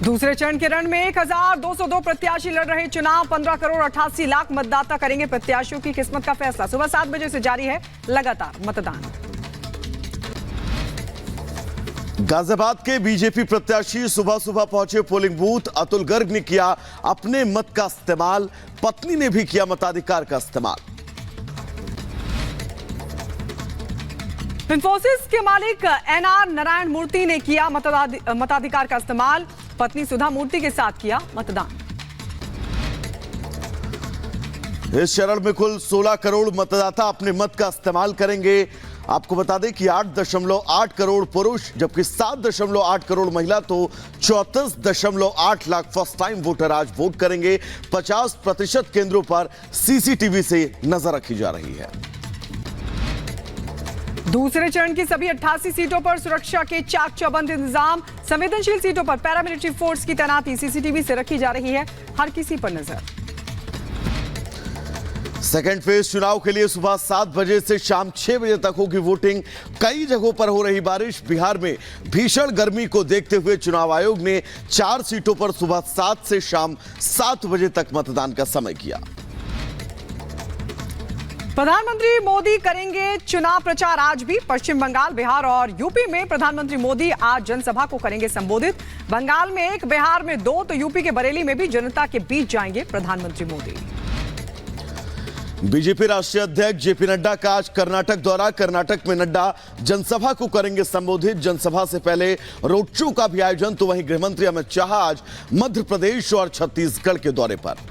दूसरे चरण के रण में 1202 प्रत्याशी लड़ रहे चुनाव। 15 करोड़ 88 लाख मतदाता करेंगे प्रत्याशियों की किस्मत का फैसला। सुबह 7 बजे से जारी है लगातार मतदान। गाजियाबाद के बीजेपी प्रत्याशी सुबह सुबह पहुंचे पोलिंग बूथ। अतुल गर्ग ने किया अपने मत का इस्तेमाल, पत्नी ने भी किया मताधिकार का इस्तेमाल। इंफोसिस के मालिक एनआर नारायण मूर्ति ने किया मताधिकार का इस्तेमाल, पत्नी सुधा मूर्ति के साथ किया मतदान। इस चरण में कुल 16 करोड़ मतदाता अपने मत का इस्तेमाल करेंगे। आपको बता दें कि 8.8 करोड़ पुरुष जबकि 7.8 करोड़ महिला तो 34.8 लाख फर्स्ट टाइम वोटर आज वोट करेंगे। 50% केंद्रों पर सीसीटीवी से नजर रखी जा रही है। दूसरे चरण की सभी 88 सीटों पर सुरक्षा के चाक चौबंद इंतजाम। संवेदनशील सीटों पर पैरामिलिट्री फोर्स की तैनाती सीसीटीवी से रखी जा रही है हर किसी पर नजर। सेकेंड फेज चुनाव के लिए सुबह 7 बजे से शाम 6 बजे तक होगी वोटिंग। कई जगहों पर हो रही बारिश। बिहार में भीषण गर्मी को देखते हुए चुनाव आयोग ने 4 सीटों पर सुबह 7 से शाम 7 बजे तक मतदान का समय किया। प्रधानमंत्री मोदी करेंगे चुनाव प्रचार आज भी। पश्चिम बंगाल, बिहार और यूपी में प्रधानमंत्री मोदी आज जनसभा को करेंगे संबोधित। बंगाल में 1, बिहार में 2 तो यूपी के बरेली में भी जनता के बीच जाएंगे प्रधानमंत्री मोदी। बीजेपी राष्ट्रीय अध्यक्ष जेपी नड्डा का आज कर्नाटक दौरा। कर्नाटक में नड्डा जनसभा को करेंगे संबोधित। जनसभा से पहले रोड शो का भी आयोजन। तो वहीं गृहमंत्री अमित शाह आज मध्य प्रदेश और छत्तीसगढ़ के दौरे पर।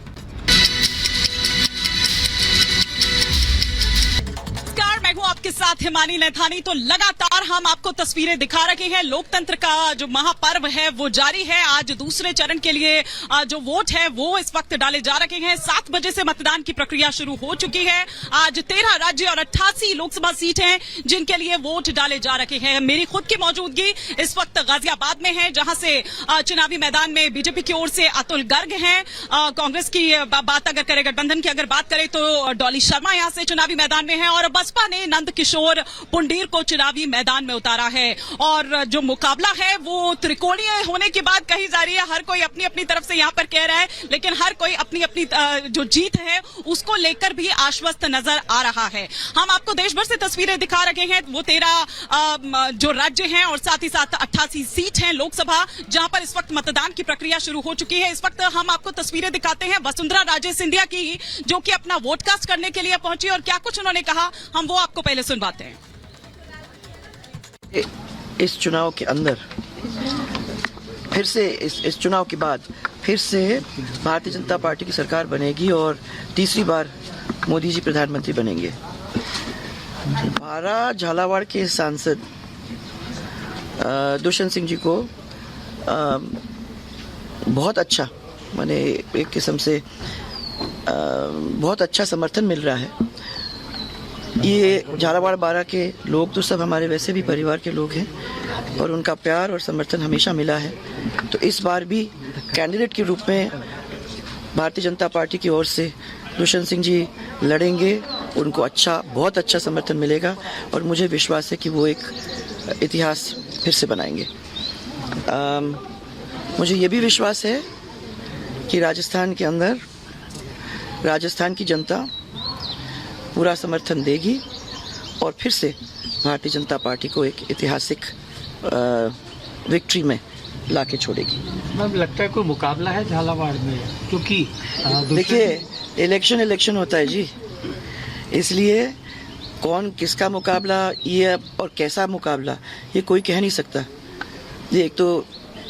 आपके साथ हिमानी नैथानी। तो लगातार हम आपको तस्वीरें दिखा रहे हैं। लोकतंत्र का जो महापर्व है वो जारी है। आज दूसरे चरण के लिए जो वोट है वो इस वक्त डाले जा रहे हैं। 7 बजे से मतदान की प्रक्रिया शुरू हो चुकी है। आज 13 राज्य और 88 लोकसभा सीट हैं जिनके लिए वोट डाले जा रहे हैं। मेरी खुद की मौजूदगी इस वक्त गाजियाबाद में है जहां से चुनावी मैदान में बीजेपी की ओर से अतुल गर्ग हैं। कांग्रेस की बात अगर करें, गठबंधन की अगर बात करें तो डॉली शर्मा यहां से चुनावी मैदान में है और बसपा ने नंद किशोर पुंडीर को चुनावी मैदान में उतारा है। और जो मुकाबला है वो त्रिकोणीय होने की बात कही जा रही है। हर कोई अपनी अपनी तरफ से यहां पर कह रहा है, लेकिन हर कोई अपनी अपनी जो जीत है उसको लेकर भी आश्वस्त नजर आ रहा है। हम आपको देश भर से तस्वीरें दिखा रहे हैं। वो 13 जो राज्य हैं और साथ ही साथ 88 सीट हैं लोकसभा जहां पर इस वक्त मतदान की प्रक्रिया शुरू हो चुकी है। इस वक्त हम आपको तस्वीरें दिखाते हैं वसुंधरा राजे सिंधिया की, जो कि अपना वोट कास्ट करने के लिए पहुंची और क्या कुछ उन्होंने कहा हम वो आपको पहले सुनवाते हैं। इस चुनाव के अंदर फिर से इस चुनाव के बाद फिर से भारतीय जनता पार्टी की सरकार बनेगी और तीसरी बार मोदी जी प्रधानमंत्री बनेंगे। बारा झालावाड़ के सांसद दुष्यंत सिंह जी को बहुत अच्छा, माने एक किस्म से बहुत अच्छा समर्थन मिल रहा है। ये झालावाड़ बारा के लोग तो सब हमारे वैसे भी परिवार के लोग हैं और उनका प्यार और समर्थन हमेशा मिला है। तो इस बार भी कैंडिडेट के रूप में भारतीय जनता पार्टी की ओर से दुष्यंत सिंह जी लड़ेंगे। उनको बहुत अच्छा समर्थन मिलेगा और मुझे विश्वास है कि वो एक इतिहास फिर से बनाएंगे। मुझे ये भी विश्वास है कि राजस्थान के अंदर राजस्थान की जनता पूरा समर्थन देगी और फिर से भारतीय जनता पार्टी को एक ऐतिहासिक विक्ट्री में लाके छोड़ेगी। मैम, लगता है कोई मुकाबला है झालावाड़ में, क्योंकि देखिए इलेक्शन होता है जी, इसलिए कौन किसका मुकाबला ये और कैसा मुकाबला ये कोई कह नहीं सकता। ये एक तो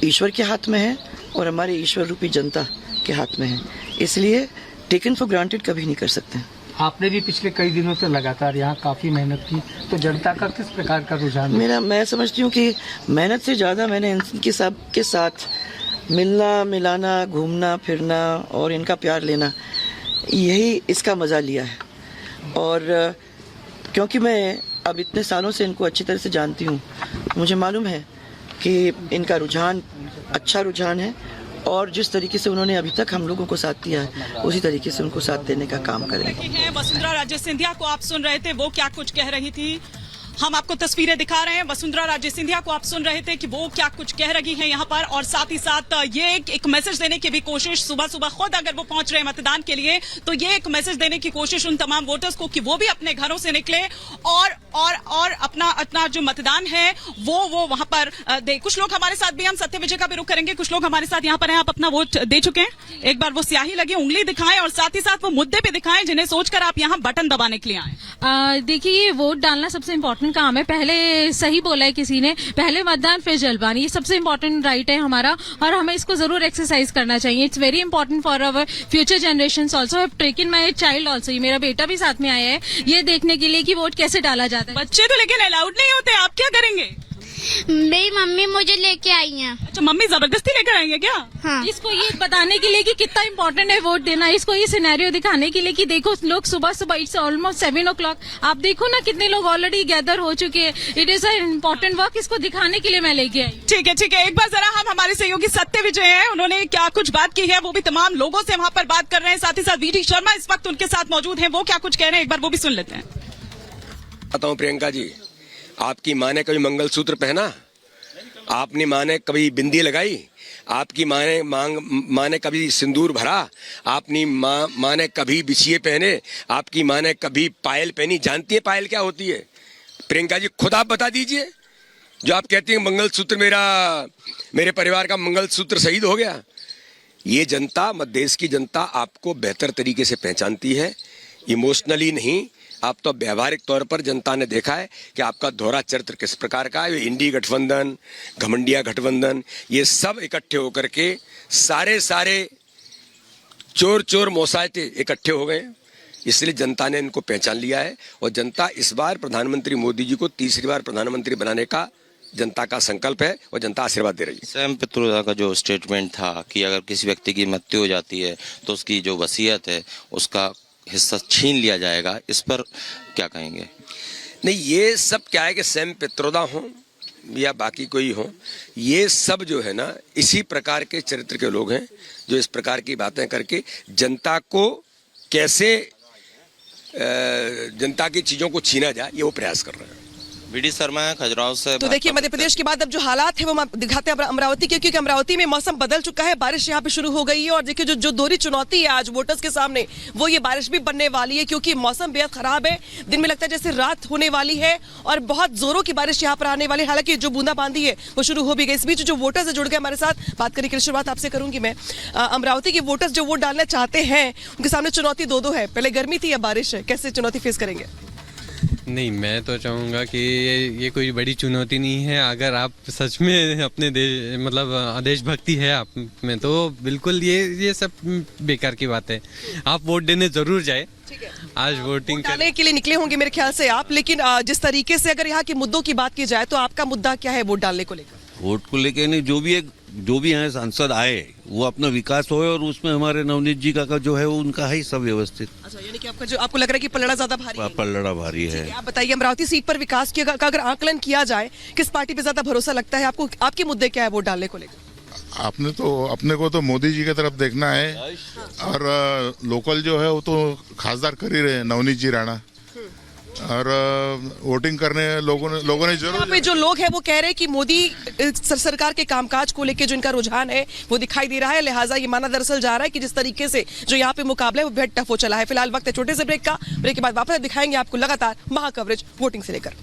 ईश्वर के हाथ में है और हमारे ईश्वर रूपी जनता के हाथ में है, इसलिए टेकन फॉर ग्रांटेड कभी नहीं कर सकते। आपने भी पिछले कई दिनों से लगातार यहाँ काफी मेहनत की, तो जनता का किस प्रकार का रुझान? मैं समझती हूँ कि मेहनत से ज्यादा मैंने इनके सबके साथ मिलना मिलाना, घूमना फिरना और इनका प्यार लेना, यही इसका मजा लिया है। और क्योंकि मैं अब इतने सालों से इनको अच्छी तरह से जानती हूँ, मुझे मालूम है कि इनका रुझान अच्छा रुझान है और जिस तरीके से उन्होंने अभी तक हम लोगों को साथ दिया है उसी तरीके से उनको साथ देने का काम करेंगे। वसुंधरा राजे सिंधिया को आप सुन रहे थे, वो क्या कुछ कह रही थी। हम आपको तस्वीरें दिखा रहे हैं। वसुंधरा राजे सिंधिया को आप सुन रहे थे कि वो क्या कुछ कह रही हैं यहाँ पर, और साथ ही साथ ये एक मैसेज देने की भी कोशिश, सुबह सुबह खुद अगर वो पहुंच रहे हैं मतदान के लिए तो ये एक मैसेज देने की कोशिश उन तमाम वोटर्स को कि वो भी अपने घरों से निकले और अपना जो मतदान है वो वहां पर दे। कुछ लोग हमारे साथ भी, हम सत्य विजय का भी रुख करेंगे, कुछ लोग हमारे साथ यहाँ पर हैं। आप अपना वोट दे चुके हैं? एक बार वो स्याही लगी उंगली दिखाएं और साथ ही साथ वो मुद्दे पे दिखाएं जिन्हें सोचकर आप यहाँ बटन दबाने के लिए आए। देखिए, ये वोट डालना सबसे इम्पोर्टेंट काम है। पहले सही बोला है किसी ने, पहले मतदान फिर जलपान, ये सबसे इम्पोर्टेंट राइट है हमारा और हमें इसको जरूर एक्सरसाइज करना चाहिए। It's very important for our future generation also. Have taken my child also, मेरा बेटा भी साथ में आया है ये देखने के लिए कि वोट कैसे डाला जाता है। बच्चे तो लेकिन अलाउड नहीं होते, आप क्या करेंगे? मेरी मम्मी मुझे लेके आई हैं। अच्छा, मम्मी जबरदस्ती लेकर आएंगे क्या? हाँ। इसको ये बताने के लिए कि कितना इम्पोर्टेंट है वोट देना, इसको ये सिनेरियो दिखाने के लिए कि देखो लोग सुबह सुबह, इट्स ऑलमोस्ट 7 o'clock, आप देखो ना कितने लोग ऑलरेडी गैदर हो चुके हैं। It is a important work, इसको दिखाने के लिए मैं लेके आई। ठीक है, एक बार जरा हम हमारे सहयोगी सत्य विजय हैं, उन्होंने क्या कुछ बात की है, वो भी तमाम लोगों से वहां पर बात कर रहे हैं। साथ ही साथ वीडी शर्मा इस वक्त उनके साथ मौजूद हैं, वो क्या कुछ कह रहे हैं, एक बार वो भी सुन लेते हैं। बताऊं प्रियंका जी, आपकी माँ ने कभी मंगलसूत्र पहना? आपने माँ ने कभी बिंदी लगाई? आपकी माँ ने कभी सिंदूर भरा? आपनी माँ ने कभी बिछिए पहने? आपकी माँ ने कभी पायल पहनी? जानती है पायल क्या होती है? प्रियंका जी खुद आप बता दीजिए। जो आप कहती हैं मंगलसूत्र मेरे परिवार का मंगलसूत्र शहीद हो गया। ये जनता, मध्य देश की जनता आपको बेहतर तरीके से पहचानती है, इमोशनली नहीं। आप तो व्यवहारिक तौर पर जनता ने देखा है कि आपका दोहरा चरित्र किस प्रकार का है। इंडी गठबंधन, घमंडिया गठबंधन, ये सब इकट्ठे होकर के सारे चोर मौसायते इकट्ठे हो गए, इसलिए जनता ने इनको पहचान लिया है। और जनता इस बार प्रधानमंत्री मोदी जी को तीसरी बार प्रधानमंत्री बनाने का जनता का संकल्प है और जनता आशीर्वाद दे रही है। सैम पित्रोदा का जो स्टेटमेंट था कि अगर किसी व्यक्ति की मृत्यु हो जाती है तो उसकी जो वसीयत है उसका हिस्सा छीन लिया जाएगा, इस पर क्या कहेंगे? नहीं, ये सब क्या है कि सैम पित्रोदा हो या बाकी कोई हो, ये सब जो है ना इसी प्रकार के चरित्र के लोग हैं जो इस प्रकार की बातें करके जनता को कैसे जनता की चीजों को छीना जाए ये वो प्रयास कर रहे हैं। वीडी शर्मा है खजुराहो से। तो देखिए, मध्य प्रदेश के बाद अब जो हालात है वो दिखाते हैं अमरावती के, क्योंकि अमरावती में मौसम बदल चुका है, बारिश यहाँ पे शुरू हो गई है। और देखिए जो दोहरी चुनौती है आज वोटर्स के सामने, वो ये बारिश भी बनने वाली है क्योंकि मौसम बेहद खराब है। दिन में लगता है जैसे रात होने वाली है और बहुत जोरों की बारिश यहाँ पर आने वाली है। हालांकि जो बूंदाबांदी है वो शुरू हो भी गई। इस बीच जो वोटर्स जुड़ गए हमारे साथ, बात करने की शुरुआत आपसे करूंगी मैं। अमरावती के वोटर्स जो वोट डालना चाहते हैं उनके सामने चुनौती दो है, पहले गर्मी थी या बारिश है, कैसे चुनौती फेस करेंगे? नहीं, मैं तो चाहूँगा कि ये कोई बड़ी चुनौती नहीं है। अगर आप सच में अपने देश देशभक्ति है आप में तो बिल्कुल ये सब बेकार की बात है। आप वोट देने जरूर जाए। आज वोटिंग करने के लिए निकले होंगे मेरे ख्याल से आप, लेकिन जिस तरीके से अगर यहाँ के मुद्दों की बात की जाए तो आपका मुद्दा क्या है वोट डालने को लेकर? वोट को लेकर नहीं, जो भी यहाँ सांसद आए वो अपना विकास होए और उसमें हमारे नवनीत जी का जो है वो उनका है सब व्यवस्थित। अच्छा, यानी कि आपको लग रहा है कि पलड़ा ज्यादा भारी है? पलड़ा भारी है। आप बताइए, अमरावती सीट पर विकास का अगर आकलन किया जाए, किस पार्टी पे ज्यादा भरोसा लगता है आपको? आपके मुद्दे क्या है वोट डालने को लेकर? अपने को तो मोदी जी की तरफ देखना है और लोकल जो है वो तो खासदार कर ही रहे हैं, नवनीत जी राणा। और वोटिंग करने लोगों ने जरूर। पे जो लोग हैं वो कह रहे हैं कि मोदी सरकार के कामकाज को लेकर जो इनका रुझान है वो दिखाई दे रहा है, लिहाजा ये माना दरअसल जा रहा है कि जिस तरीके से जो यहाँ पे मुकाबला है वो बेहद टफ हो चला है। फिलहाल वक्त है छोटे से ब्रेक का, ब्रेक के बाद वापस दिखाएंगे आपको लगातार महा कवरेज वोटिंग से लेकर।